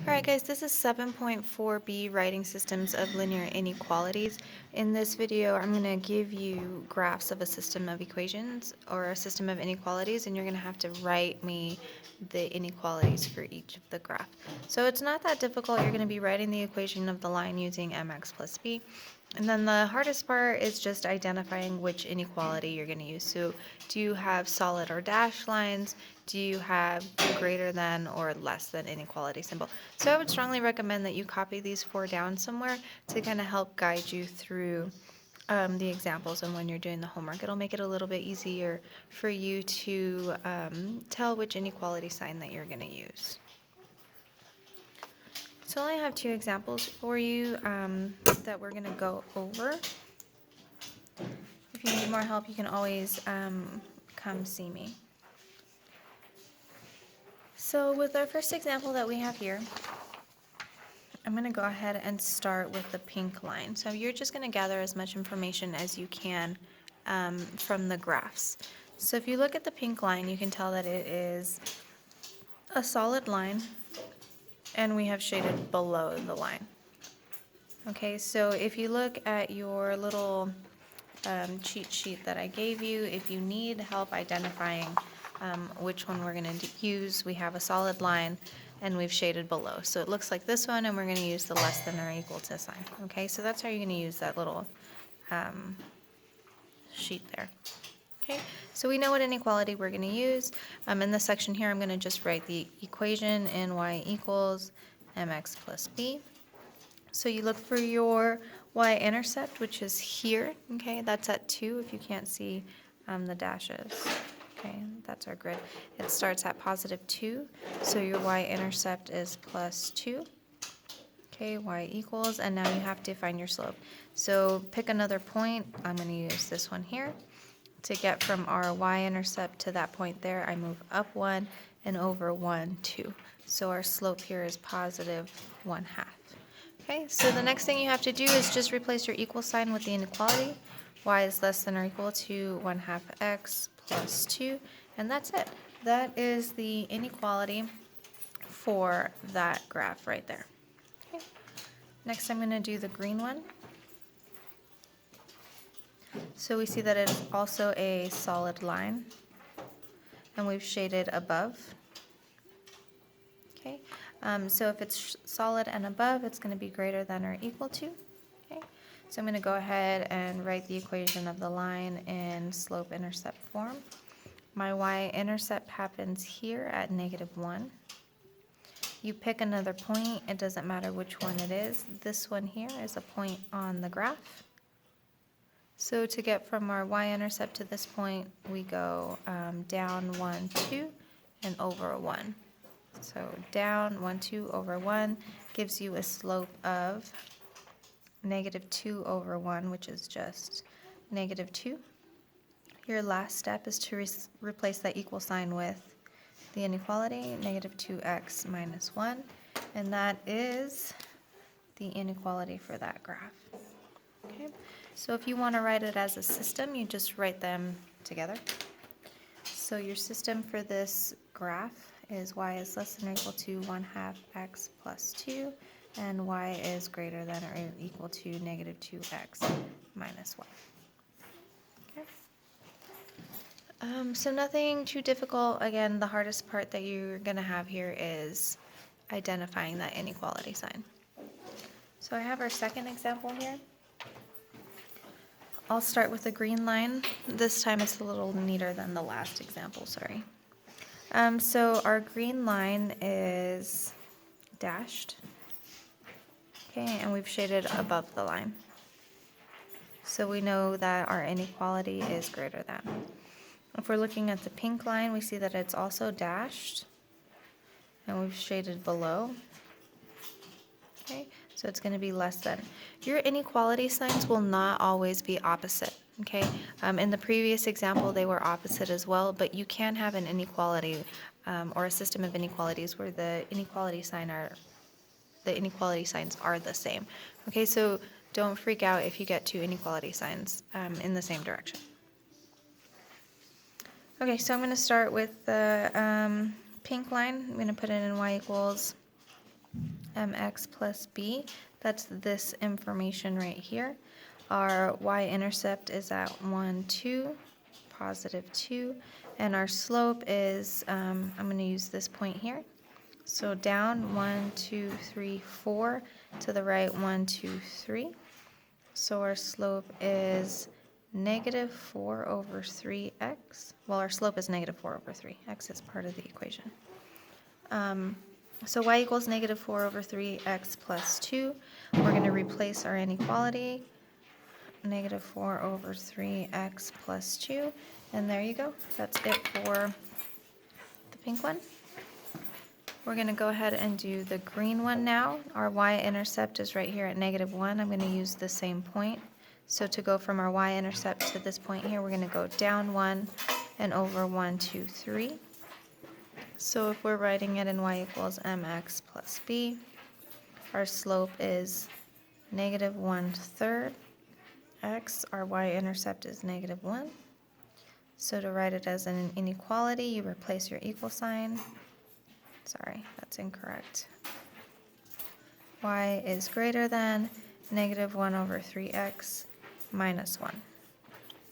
Alright guys, this is 7.4b Writing Systems of Linear Inequalities. In this video, I'm going to give you graphs of a system of equations or a system of inequalities, and you're going to have to write me the inequalities for each of the graph. So it's not that difficult. You're going to be writing the equation of the line using mx plus b. And then the hardest part is just identifying which inequality you're going to use. So do you have solid or dashed lines? Do you have greater than or less than inequality symbol? So I would strongly recommend that you copy these four down somewhere to kind of help guide you through the examples, and when you're doing the homework, it'll make it a little bit easier for you to tell which inequality sign that you're going to use. So I only have two examples for you that we're going to go over. If you need more help, you can always come see me. So with our first example that we have here, I'm going to go ahead and start with the pink line. So you're just going to gather as much information as you can from the graphs. So if you look at the pink line, you can tell that it is a solid line, and we have shaded below the line. Okay, so if you look at your little cheat sheet that I gave you, if you need help identifying which one we're going to use, we have a solid line and we've shaded below. So it looks like this one, and we're going to use the less than or equal to sign. Okay, so that's how you're going to use that little sheet there. Okay, so we know what inequality we're going to use. In this section here, I'm going to just write the equation in y equals mx plus b. So you look for your y-intercept, which is here. Okay, that's at 2 if you can't see the dashes. Okay, that's our grid. It starts at positive 2, so your y-intercept is plus 2. Okay, y equals, and now you have to find your slope. So pick another point. I'm going to use this one here. To get from our y-intercept to that point there, I move up 1 and over 1, 2. So our slope here is positive 1/2. Okay, so the next thing you have to do is just replace your equal sign with the inequality. Y is less than or equal to 1/2 x plus 2, and that's it. That is the inequality for that graph right there. Okay. Next, I'm going to do the green one. So we see that it is also a solid line, and we've shaded above. Okay, so if it's solid and above, it's going to be greater than or equal to. Okay, so I'm going to go ahead and write the equation of the line in slope-intercept form. My y-intercept happens here at -1. You pick another point. It doesn't matter which one it is. This one here is a point on the graph. So to get from our y-intercept to this point, we go down 1, 2, and over 1. So down 1, 2 over 1 gives you a slope of -2 over 1, which is just -2. Your last step is to replace that equal sign with the inequality, -2x minus 1, and that is the inequality for that graph. Okay. So if you want to write it as a system, you just write them together. So your system for this graph is y is less than or equal to 1/2 x plus 2, and y is greater than or equal to -2x minus 1. Okay. So nothing too difficult. Again, the hardest part that you're going to have here is identifying that inequality sign. So I have our second example here. I'll start with the green line. This time it's a little neater than the last example, sorry. So our green line is dashed, okay, and we've shaded above the line. So we know that our inequality is greater than. If we're looking at the pink line, we see that it's also dashed, and we've shaded below. Okay, so it's going to be less than. Your inequality signs will not always be opposite. Okay, in the previous example, they were opposite as well, but you can have an inequality or a system of inequalities where the inequality signs are the same. Okay, so don't freak out if you get two inequality signs in the same direction. Okay, so I'm going to start with the pink line. I'm going to put it in y equals mx plus b. That's this information right here. Our y-intercept is at 1, 2, positive 2, and our slope is, I'm going to use this point here. So down 1, 2, 3, 4, to the right 1, 2, 3. So our slope is negative 4 over 3x. Well, our slope is negative 4 over 3. X is part of the equation. So y equals negative 4 over 3x plus 2. We're going to replace our inequality. Negative 4 over 3x plus 2. And there you go. That's it for the pink one. We're going to go ahead and do the green one now. Our y-intercept is right here at negative 1. I'm going to use the same point. So to go from our y-intercept to this point here, we're going to go down 1 and over 1, 2, 3. So if we're writing it in y equals mx plus b, our slope is negative 1/3 x. Our y-intercept is negative 1. So to write it as an inequality, you replace your equal sign. Sorry, that's incorrect. Y is greater than negative 1 over 3x minus 1.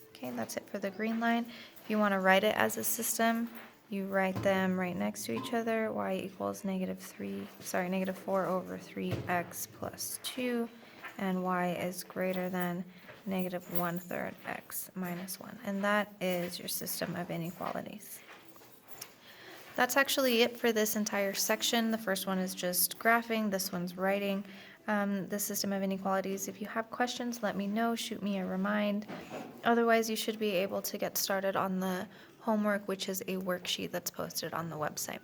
Okay, that's it for the green line. If you want to write it as a system, you write them right next to each other. Y equals negative 4 over 3x plus 2, and y is greater than negative 1/3 x minus 1. And that is your system of inequalities. That's actually it for this entire section. The first one is just graphing. This one's writing the system of inequalities. If you have questions, let me know. Shoot me a remind. Otherwise, you should be able to get started on the homework, which is a worksheet that's posted on the website.